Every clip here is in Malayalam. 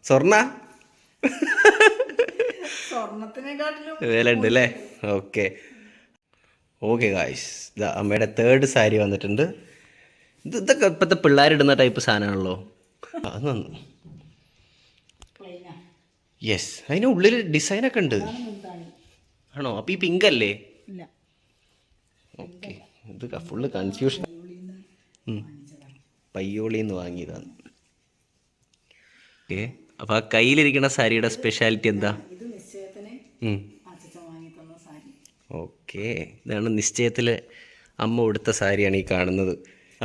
സ്വർണ്ണ വില ഉണ്ട് അല്ലേ? ഓക്കെ ഓക്കെ ഗായ്സ്, ഇതാ അമ്മയുടെ തേർഡ് സാരി വന്നിട്ടുണ്ട്. ഇതൊക്കെ ഇപ്പോഴത്തെ പിള്ളേരിടുന്ന ടൈപ്പ് സാധനമാണല്ലോ. അത് നന്ന്. യെസ്, അതിന് ഉള്ളിൽ ഡിസൈനൊക്കെ ഉണ്ട്. ആണോ? അപ്പം ഈ പിങ്ക് അല്ലേ? ഓക്കെ, ഇത് ഫുള്ള് കൺഫ്യൂഷൻ. പയ്യോളിന്ന് വാങ്ങിയതാണ്. ഓക്കെ, അപ്പം ആ കയ്യിലിരിക്കുന്ന സാരിയുടെ സ്പെഷ്യാലിറ്റി എന്താ? ഓക്കെ, ഇതാണ് നിശ്ചയത്തിൽ അമ്മ ഉടുത്ത സാരിയാണ് ഈ കാണുന്നത്.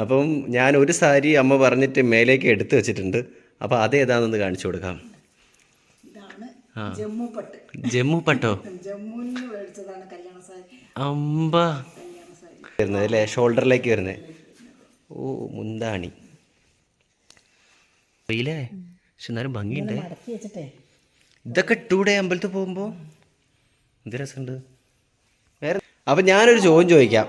അപ്പം ഞാൻ ഒരു സാരി അമ്മ പറഞ്ഞിട്ട് മേലേക്ക് എടുത്തു വെച്ചിട്ടുണ്ട്. അപ്പോൾ അതേതാണെന്ന് കാണിച്ചു കൊടുക്കാം. ജമ്മു പട്ടോ? അമ്പ വരുന്നത് അല്ലേ? ഷോൾഡറിലേക്ക് വരുന്നത്. ഓ, മുന്താണി ഇല്ലേ? പക്ഷെ എന്നാലും ഭംഗിയുണ്ട്. ഇതൊക്കെ ഇട്ടൂടെ അമ്പലത്തിൽ പോകുമ്പോൾ? എന്ത് രസമുണ്ട്. വേറെ അപ്പം ഞാനൊരു ചോദ്യം ചോദിക്കാം.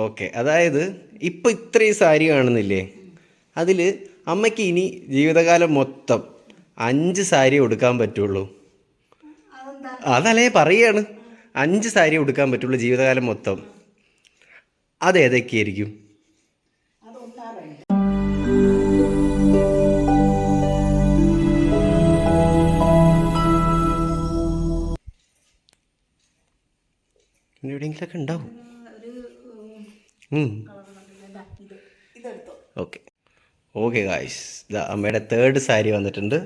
ഓക്കെ, അതായത് ഇപ്പം ഇത്രയും സാരി കാണുന്നില്ലേ, അതിൽ അമ്മയ്ക്ക് ഇനി ജീവിതകാലം മൊത്തം 5 സാരി ഉടുക്കാൻ പറ്റുള്ളൂ. അതല്ലേ പറയാണ്, 5 സാരി ഉടുക്കാൻ പറ്റുള്ളൂ ജീവിതകാലം മൊത്തം. അതേതൊക്കെയായിരിക്കും? എവിടെയെങ്കിലൊക്കെ ഉണ്ടാവും. ഓക്കെ ഓക്കെ ഗായ്സ്, ഇതാ അമ്മയുടെ തേർഡ് സാരി വന്നിട്ടുണ്ട്.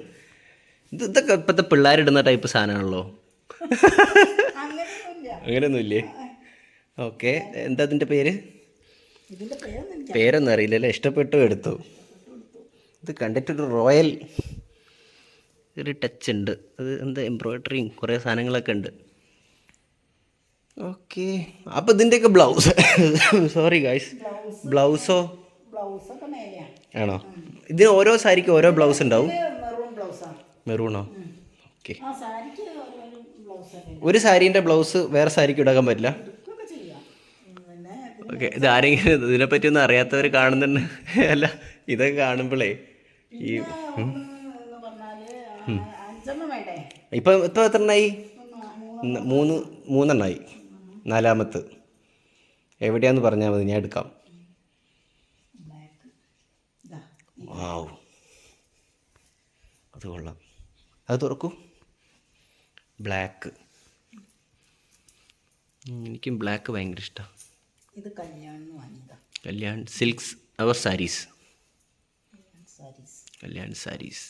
ഇതൊക്കെ ഇപ്പോഴത്തെ പിള്ളേരിടുന്ന ടൈപ്പ് സാധനമാണല്ലോ. അങ്ങനെയൊന്നുമില്ലേ? ഓക്കെ, എന്താ അതിൻ്റെ പേര്? പേരൊന്നും അറിയില്ലല്ലേ? ഇഷ്ടപ്പെട്ടു എടുത്തു. ഇത് കണ്ടിട്ടൊരു റോയൽ ഒരു ടച്ച് ഉണ്ട്. അത് എന്താ എംബ്രോയ്ഡറിയും കുറേ സാധനങ്ങളൊക്കെ ഉണ്ട്. ഓക്കെ, അപ്പോൾ ഇതിൻ്റെയൊക്കെ ബ്ലൗസ് സോറി ഗായ്സ്, ബ്ലൗസോ ആണോ? ഇതിന് ഓരോ സാരിക്ക് ഓരോ ബ്ലൗസ് ഉണ്ടാവും. മെറൂണോ? ഓക്കെ, ഒരു സാരീൻ്റെ ബ്ലൗസ് വേറെ സാരിക്ക് ഇടാൻ പറ്റില്ല. ഓക്കെ, ഇത് ആരെങ്കിലും ഇതിനെപ്പറ്റി ഒന്നും അറിയാത്തവർ കാണുന്നുണ്ട്. അല്ല, ഇതൊക്കെ കാണുമ്പോഴേ ഈ ഇപ്പം എത്ര എണ്ണമായി? മൂന്നെണ്ണമായി. നാലാമത്ത് എവിടെയാന്ന് പറഞ്ഞാൽ മതി, ഞാൻ എടുക്കാം. വാവ്, അത് കൊള്ളാം. അത് തുറക്കൂ. ബ്ലാക്ക്, എനിക്കും ബ്ലാക്ക് ഭയങ്കര ഇഷ്ടമാണ്. കല്യാൺ സിൽക്സ് അവർ സാരീസ്. കല്യാൺ സാരീസ്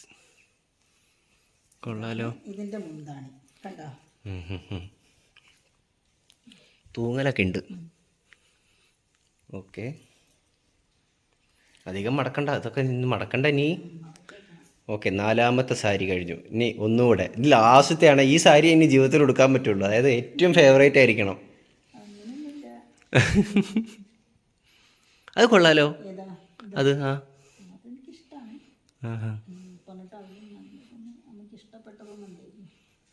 കൊള്ളാലോ. തൂങ്ങലൊക്കെ ഉണ്ട്. ഓക്കെ, അധികം മടക്കണ്ട, അതൊക്കെ നിന്ന് മടക്കണ്ട നീ. ഓക്കെ, നാലാമത്തെ സാരി കഴിഞ്ഞു. ഇനി ഒന്നുകൂടെ, ഇത് ലാസ്റ്റത്തെയാണ്. ഈ സാരി ഇനി ജീവിതത്തിൽ എടുക്കാൻ പറ്റുള്ളൂ, അതായത് ഏറ്റവും ഫേവറേറ്റ് ആയിരിക്കണം. അത് കൊള്ളാലോ. അത്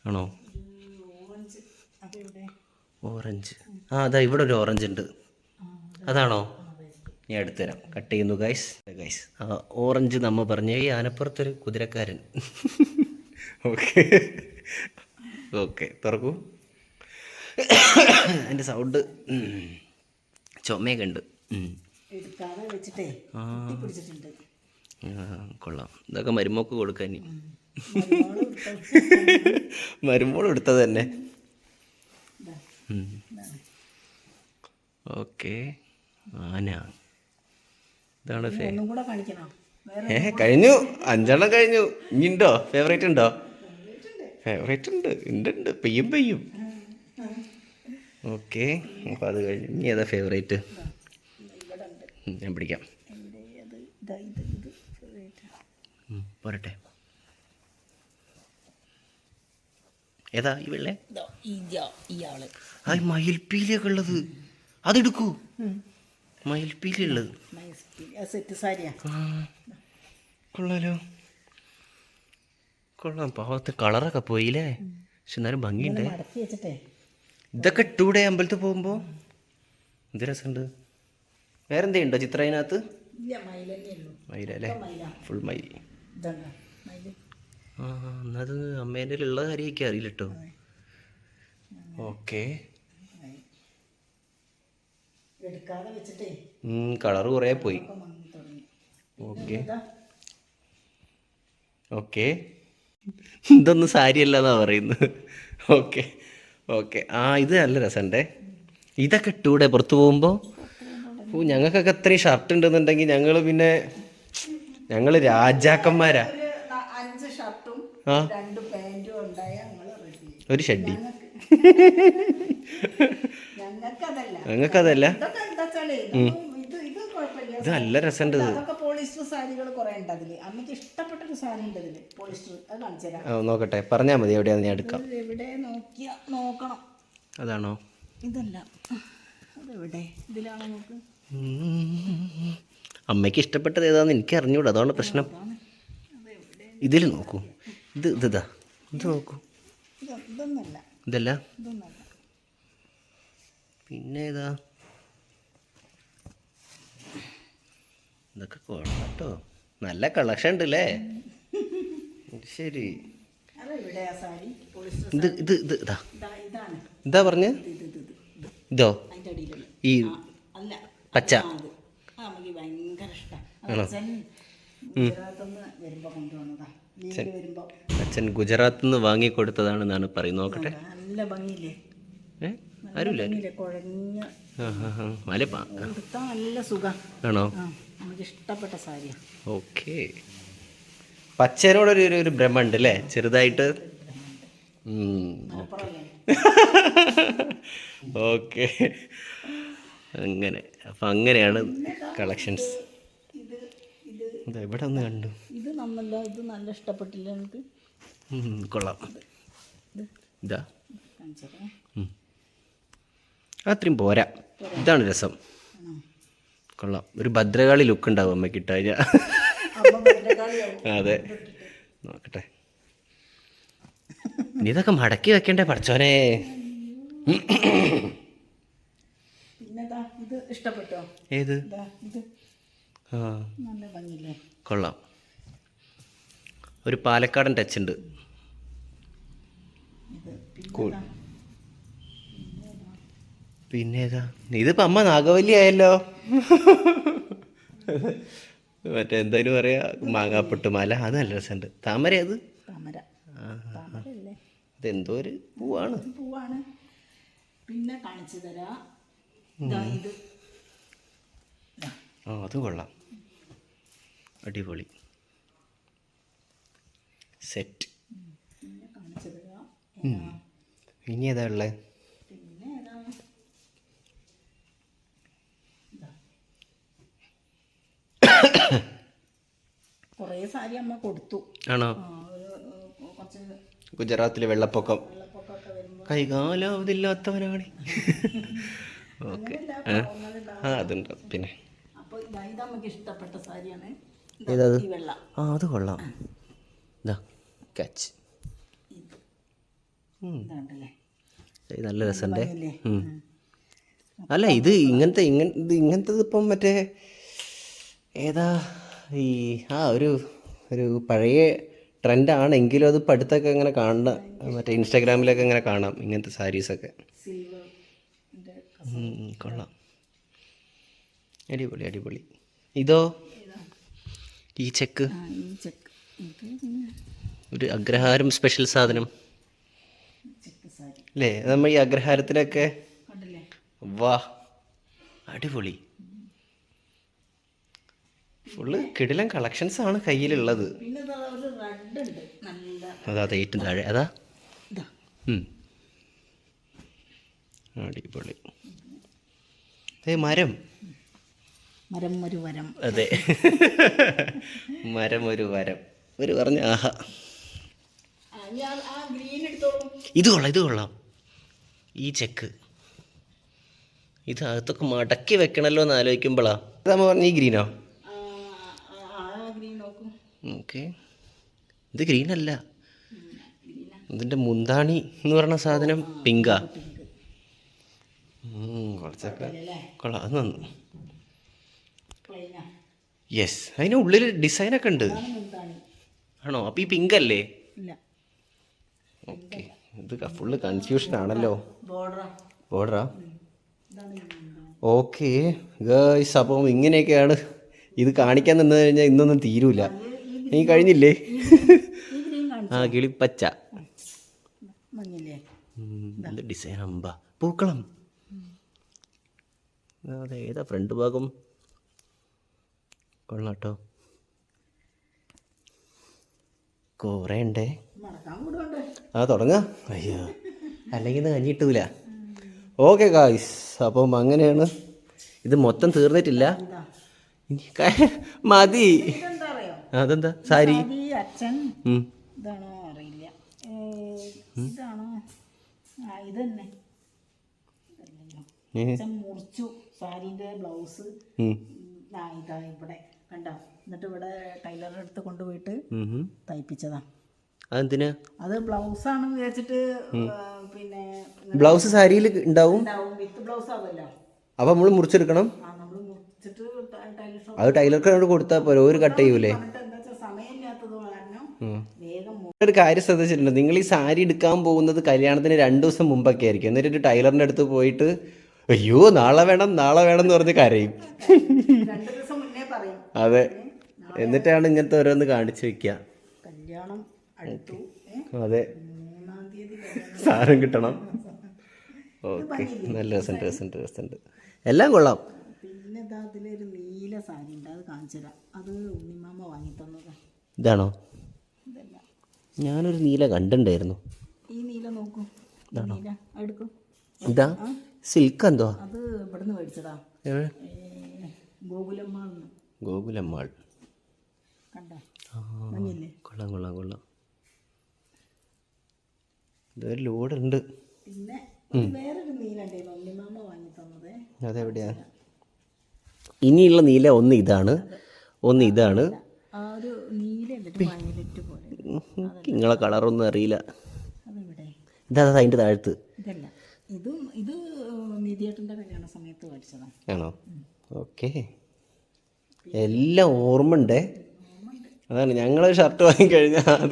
ആണോ? ഓറഞ്ച്, അതാ ഇവിടെ ഒരു ഓറഞ്ച് ഉണ്ട്. അതാണോ? ഞാൻ എടുത്തുതരാം. കട്ട് ചെയ്യുന്നു ഗൈസ്. ഓറഞ്ച് നമ്മ പറഞ്ഞ ഈ ആനപ്പുറത്തൊരു കുതിരക്കാരൻ. ഓക്കെ ഓക്കെ, തുറക്കൂ. അതിൻ്റെ സൗണ്ട് ചുമയൊക്കെ ഉണ്ട്. കൊള്ളാം. ഇതൊക്കെ മരുമോക്ക് കൊടുക്കാൻ. മരുമോൾ എടുത്തത് തന്നെ. ഓക്കെ, ആന. ഇതാണ് കഴിഞ്ഞു. 5 കഴിഞ്ഞു. ഇനി ഉണ്ടോ? ഫേവറേറ്റ് ഉണ്ടോ? ഫേവറേറ്റ് ഉണ്ട്. പെയ്യും. ഓക്കെ, അപ്പോൾ അത് കഴിഞ്ഞു. ഇനി ഏതാ ഫേവറേറ്റ്? ഞാൻ പിടിക്കാം. പോരട്ടെ. ഏതാ ഈ വെള്ളേ? ആ മയിൽപ്പീലിയൊക്കെ ഉള്ളത് അതെടുക്കൂ. മയിൽപ്പീലി ഉള്ളത് കൊള്ളാലോ. കൊള്ളാം. പാവത്ത് കളറൊക്കെ പോയില്ലേ, പക്ഷെ എന്നാലും ഭംഗിയുണ്ട്. ഇതൊക്കെ ഇട്ടൂടെ അമ്പലത്തിൽ പോകുമ്പോൾ? എന്ത് രസമുണ്ട്. വേറെന്തേ ഉണ്ടോ ചിത്രം അതിനകത്ത്? ഇല്ല മയിലല്ലേ ഉള്ളൂ. മയിലല്ലേ? ഫുൾ മയിൽ. ഇതാ മയിൽ. ആ എന്നത് അമ്മേൻ്റെ ഉള്ള കാര്യമൊക്കെ അറിയില്ല കേട്ടോ. ഓക്കെ. എടുക്കാതെ വെച്ചിട്ടേ കളറ് കുറേ പോയി. മങ്ങി തുടങ്ങി. Okay okay. ഇതൊന്നും സാരിയല്ല എന്നാ പറയുന്നത്. Okay okay. ആ ഇത് നല്ല രസമുണ്ടേ. ഇതൊക്കെ ഇട്ടൂടെ പുറത്ത് പോകുമ്പോൾ? ഓ ഞങ്ങൾക്കൊക്കെ അത്രയും ഷർട്ട് ഉണ്ടെന്നുണ്ടെങ്കിൽ ഞങ്ങൾ രാജാക്കന്മാരാ. 5 ഷർട്ടും 2 പാൻറ്റും ഉണ്ടായ ഒരു ഷഡ്ഡി. ഞങ്ങൾക്കതല്ല. ഇത് നല്ല രസമുണ്ട്. പോളിസ്റ്റർ സാരികൾ കുറെ ഉണ്ട് അതില്. അമ്മയ്ക്ക് ഇഷ്ടപ്പെട്ടൊരു സാരി ഉണ്ട് ഇതില് പോളിസ്റ്റർ. അത് കാണിച്ചു തരാം. നോക്കട്ടെ, പറഞ്ഞാൽ മതി എവിടെയാന്ന് ഞാൻ എടുക്കാം. എവിടെ നോക്കണം. അതാണോ? ഇതല്ല, അതെവിടെ? ഇതിലാണോ നോക്ക്. അമ്മയ്ക്ക് ഇഷ്ടപ്പെട്ടത് ഏതാന്ന് എനിക്ക് അറിഞ്ഞൂടാ, അതാണ് പ്രശ്നം. ഇതിൽ നോക്കൂ. ഇതാ ഇത് നോക്കൂ. ഇതല്ല പിന്നെ ഏതാ? ഇതൊക്കെ കൊള്ളാം കേട്ടോ, നല്ല കളക്ഷൻ ഉണ്ടല്ലേ. ശരി. ഇതാ പറഞ്ഞ ഇതോ? ഈ പച്ച അച്ഛൻ ഗുജറാത്തിൽ നിന്ന് വാങ്ങിക്കൊടുത്തതാണെന്നാണ് പറയുന്നത്. നോക്കട്ടെ. നല്ല ഭംഗിയില്ലേ? ആരുമില്ല. നല്ല സുഖം ആണോ? നമുക്ക് ഇഷ്ടപ്പെട്ട സാരിയാ. ഓക്കെ. പച്ചേനോടൊരു ഒരു ഭ്രമം ഉണ്ട് അല്ലേ, ചെറുതായിട്ട്. ഓക്കെ. അങ്ങനെ അപ്പം അങ്ങനെയാണ് കളക്ഷൻസ്. എവിടെ ഒന്ന് കണ്ടു. ഇത് നല്ല ഇഷ്ടപ്പെട്ടില്ല എനിക്ക്. കൊള്ളാം. ഇതാ അത്രയും പോരാ. ഇതാണ് രസം. കൊള്ളാം. ഒരു ഭദ്രകാളി ലുക്ക് ഉണ്ടാവും അമ്മയ്ക്ക് ഇട്ടാ. അതെ. നോക്കട്ടെ. ഇനി ഇതൊക്കെ മടക്കി വെക്കണ്ടേ പഠിച്ചോനെ. ഇത് ഇഷ്ടപ്പെട്ടോ? ഏത്? ആ നല്ല ഭംഗിയില്ലേ? കൊള്ളാം. ഒരു പാലക്കാടൻ ടച്ച് ഉണ്ട്. പിന്നെ ഏതാ? ഇതിപ്പോ അമ്മ നാഗവല്ലി ആയല്ലോ. മറ്റേ എന്തായാലും പറയാ, മാങ്ങാപ്പൊട്ട് മാല. അത് നല്ല രസമുണ്ട്. താമര. അത് അതെന്തോ ഒരു പൂവാണ്. പിന്നെ കാണിച്ചു തരാം. അത് കൊള്ളാം. അടിപൊളി സെറ്റ്. ഇനി ഏതാ ഉള്ളത്? കുറേ സാരി അമ്മ കൊടുത്തു. ആണോ? ഗുജറാത്തിലെ വെള്ളപ്പൊക്കം കൈകാലാവതില്ലാത്തവനാണ്. ഓക്കെ. അതുണ്ട്. പിന്നെ ഇഷ്ടപ്പെട്ട സാരിയാണ്. ഏതത്? അത് കൊള്ളാം. ഇതാ കാച്ച്. നല്ല രസമുണ്ടേ. അല്ല ഇത് ഇങ്ങനത്തത് ഇപ്പം മറ്റേ ഏതാ ഈ ഒരു പഴയ ട്രെൻഡാണെങ്കിലും അത് ഇപ്പം അടുത്തൊക്കെ ഇങ്ങനെ കാണണം. മറ്റേ ഇൻസ്റ്റാഗ്രാമിലൊക്കെ ഇങ്ങനെ കാണാം ഇങ്ങനത്തെ സാരീസൊക്കെ. കൊള്ളാം. അടിപൊളി അടിപൊളി. ഇതോ? ഈ ചെക്ക് ഒരു അഗ്രഹാരം സ്പെഷ്യൽ സാധനം അല്ലേ? നമ്മൾ ഈ അഗ്രഹാരത്തിലൊക്കെ. വാ അടിപൊളി. ഫുള്ള് കിടിലൻ കളക്ഷൻസ് ആണ് കയ്യിലുള്ളത്. അതാ ഏറ്റവും താഴെ അതാ. അടിപൊളി. മരം ഒരു വരം. അതെ. മരം ഒരു വരം. ഒരു പറഞ്ഞ ആഹാ. ഇത് കൊള്ളാം. ഈ ചെക്ക് ഇത് അകത്തൊക്കെ മടക്കി വെക്കണല്ലോ എന്ന് ആലോചിക്കുമ്പോളാ. നമ്മൾ പറഞ്ഞ ഈ ഗ്രീനോ? ഓക്കെ. ഇത് ഗ്രീനല്ല, ഇതിൻ്റെ മുന്താണി എന്ന് പറഞ്ഞ സാധനം പിങ്കാ. കുറച്ചൊക്കെ കൊള്ളാം. അത് നന്നു. യെസ്, അതിന് ഉള്ളിൽ ഡിസൈനൊക്കെ ഉണ്ട്. അതാണ് മുന്താണി. ആണോ? അപ്പോൾ ഈ പിങ്ക് അല്ലേ? ഇല്ല, ഓക്കെ, ഇത് ഫുള്ള് കൺഫ്യൂഷൻ ആണല്ലോ. ബോർഡറാ. ഓർഡറാ? ഇതാണ് ഈ മുന്താണി. ഓക്കെ ഗൈസ്, അപ്പം ഇങ്ങനെയൊക്കെയാണ്. ഇത് കാണിക്കാൻ നിന്ന് കഴിഞ്ഞാൽ ഇന്നൊന്നും തീരൂല. നീ കഴിഞ്ഞില്ലേ? ഈ ഗ്രീൻ കാണിച്ചു. ആ, കിളിപ്പച്ച. മഞ്ഞില്ലേ? എന്ത് ഡിസൈൻ അമ്പ. പൂക്കളം. അതെ, ഏതാ ഫ്രണ്ട് ഭാഗം? കൊള്ളാട്ടോ, കുറേ ഉണ്ടേ. മടക്കാൻ കൂടുണ്ട്. ആ, തുടങ്ങാം. അയ്യോ, അല്ലെങ്കിൽ ഇത് കഞ്ഞിട്ടൂല. ഓക്കെ ഗായ്സ്, അപ്പം അങ്ങനെയാണ്. ഇത് മൊത്തം തീർന്നിട്ടില്ല. ഇതാ ഇനി മതി. ഇതെന്താ അറിയോ? അതെന്താ? സാരി. ഈ അച്ഛൻ ഉം. ഇതാണോ അറിയില്ല. ഇതാണോ? ആ, ഇത് തന്നെ. അച്ഛൻ മുറിച്ചു സാരീൻ്റെ ബ്ലൗസ്. ആ, ഇതാ ഇവിടെ കണ്ടോ. എന്നിട്ട് ഇവിടെ ടൈലറുടെ അടുത്ത് കൊണ്ടുപോയിട്ട് തയ്പ്പിച്ചതാ. അതെന്തിനാ? അത് ബ്ലൗസാണെന്ന് വിചാരിച്ചിട്ട് പിന്നെ ബ്ലൗസ് സാരിയിൽ ഉണ്ടാവും. ഉണ്ടാവും, വിത്ത് ബ്ലൗസ് ആവുമല്ലോ. അപ്പം നമ്മൾ മുറിച്ചെടുക്കണം. ആ, നമ്മൾ മുറിച്ചിട്ട് ടൈലർ ഷോപ്പ് അത് ടൈലർക്ക് കൊടുത്താൽ പോരെ, ഒരു കട്ട് ചെയ്യൂലേ? എന്നിട്ട് എന്താ വെച്ചാൽ സമയമില്ലാത്തത് കാരണം വേഗം ഒരു കാര്യം ശ്രദ്ധിച്ചിട്ടുണ്ട്, നിങ്ങൾ ഈ സാരി എടുക്കാൻ പോകുന്നത് കല്യാണത്തിന് 2 ദിവസം മുമ്പൊക്കെ ആയിരിക്കും. എന്നിട്ട് ഒരു ടൈലറിൻ്റെ അടുത്ത് പോയിട്ട് അയ്യോ നാളെ വേണം നാളെ വേണം എന്ന് പറഞ്ഞ് കരയും. 2 ദിവസം മുന്നേ പറയും. അതെ, എന്നിട്ടാണ് ഇങ്ങനത്തെ ഓരോന്ന് കാണിച്ചു വെക്കുക. കല്യാണം അടുത്തു. അതെ, 3-ാം തീയതി സാധനം കിട്ടണം. ഓക്കെ, നല്ല രസമുണ്ട്. എല്ലാം കൊള്ളാം. പിന്നെ ഇതാ അതിലൊരു നീല സാരി ഉണ്ട്, അത് കാണിച്ചു തരാം. അത് ഉണ്ണിമാമ വാങ്ങി തന്നതാ. ഇതാണോ? ഇതല്ല, ഞാനൊരു നീല കണ്ടുണ്ടായിരുന്നു. ഈ നീല നോക്കൂ. നീല എടുക്കും. ഇതാ സിൽക്ക് എന്തോ? അത് ഇവിടുന്ന് മേടിച്ചതാ, ഗോകുലമ്മാൾന്ന്. ഗോകുലമ്മാൾ. കണ്ട മഞ്ഞില്ലേ? കൊള്ളാം. ഇതൊരു ലോഡുണ്ട്. പിന്നെ വേറൊരു നീല ഉണ്ടായിരുന്നു, ഉണ്ണിമാമ വാങ്ങി തന്നത്. അതെവിടെയാ? ഇനിയുള്ള നീല ഒന്ന് ഇതാണ്, ഒന്ന് ഇതാണ്. ആ ഒരു നീല വയലറ്റ് പോലെ. നിങ്ങളെ കളറൊന്നും അറിയില്ല. അതെവിടെ? ഇതാ അതിൻ്റെ താഴത്ത്. ഇതല്ല, ഇത് നിധിയേട്ടൻ്റെ കല്യാണ സമയത്ത് മേടിച്ചതാണ്. ആണോ? ഓക്കെ, എല്ലാം ഓർമ്മ ഉണ്ടേ. അതാണ് ഞങ്ങൾ ഷർട്ട് വാങ്ങിക്കഴിഞ്ഞാൽ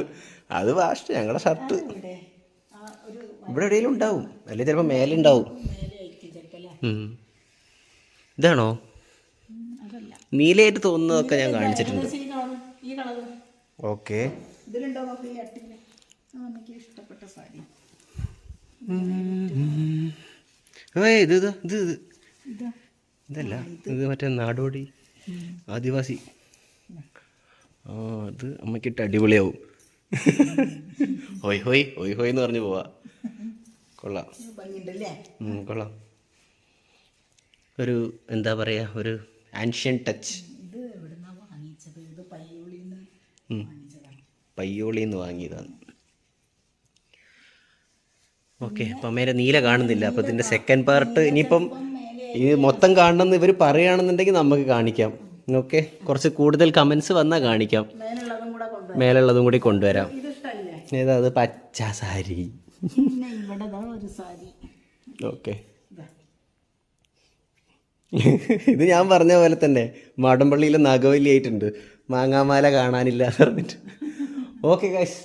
അത് വാസ്റ്റ്. ഞങ്ങളുടെ ഷർട്ട് ഇവിടെ ആ ഒരു ഇവിടെ എവിടെയെങ്കിലും ഉണ്ടാവും, അല്ലെങ്കിൽ ചിലപ്പോൾ മേലെ ഉണ്ടാവും. മേലെ ആയിരിക്കും ചിലപ്പോൾ അല്ലേ? ഇതാണോ? അതല്ല, നീലയായിട്ട് തോന്നുന്നതൊക്കെ ഞാൻ കാണിച്ചിട്ടുണ്ട്. ഈ കളറ് ഓക്കെ, ഇതിലുണ്ടോ നോക്കി. ഈ അട്ടിന് എനിക്ക് ഇഷ്ടപ്പെട്ട സാരി ഇതാ. ഇതല്ല, ഇത് മറ്റേ നാടോടി ആദിവാസി. ആ, അത് അമ്മയ്ക്കിട്ട് അടിപൊളിയാവും. ഹോയ് ഹോയ് ഹോയ് ഹോയ് എന്ന് പറഞ്ഞ് പോവാ. കൊള്ളാം. ഭംഗിയുണ്ടല്ലേ? കൊള്ളാം. ഒരു എന്താ പറയുക, ഒരു ആൻഷ്യൻ ടച്ച്. ഇത് എവിടുന്നാ വാങ്ങിച്ചത്? ഇത് പയ്യോളിന്ന് വാങ്ങിച്ചതാണ്. പയ്യോളിന്ന് വാങ്ങിയതാണ്. ഓക്കെ, അപ്പം അമ്മേരെ നീല കാണുന്നില്ല. അപ്പോൾ ഇതിൻ്റെ സെക്കൻഡ് പാർട്ട് ഇനിയിപ്പം ഇത് മൊത്തം കാണണമെന്ന് ഇവർ പറയുകയാണെന്നുണ്ടെങ്കിൽ നമുക്ക് കാണിക്കാം. ഓക്കെ, കുറച്ച് കൂടുതൽ കമൻസ് വന്നാൽ കാണിക്കാം. മേലുള്ളതും കൂടെ കൊണ്ടുവരാം. മേലുള്ളതും കൂടി കൊണ്ടുവരാം. ഇത് ഇഷ്ടമല്ലേ? ഏതാ? അത് പച്ച സാരി. പിന്നെ ഇവിടെ ഒരു സാരി. ഓക്കെ, ഇത് ഞാൻ പറഞ്ഞ പോലെ തന്നെ മാടമ്പള്ളിയിൽ നാഗവല്ലി ആയിട്ടുണ്ട്, മാങ്ങാമാല കാണാനില്ല എന്ന് പറഞ്ഞിട്ട്. ഓക്കെ ഗൈസ്,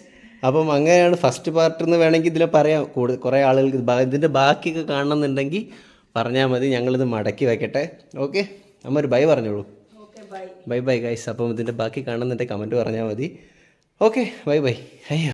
അപ്പം അങ്ങനെയാണ് ഫസ്റ്റ് പാർട്ട് എന്ന് വേണമെങ്കിൽ ഇതിൽ പറയാം. കുറേ ആളുകൾക്ക് ഇതിൻ്റെ ബാക്കിയൊക്കെ കാണണമെന്നുണ്ടെങ്കിൽ പറഞ്ഞാൽ മതി, ഞങ്ങളിത് മടക്കി വയ്ക്കട്ടെ. ഓക്കെ, അമ്മ ഒരു ബൈ പറഞ്ഞോളൂ. Bye guys. അപ്പം ഇതിൻ്റെ ബാക്കി കാണുന്നുണ്ടെങ്കിൽ കമൻറ്റ് പറഞ്ഞാൽ മതി. Okay, bye. അയ്യോ.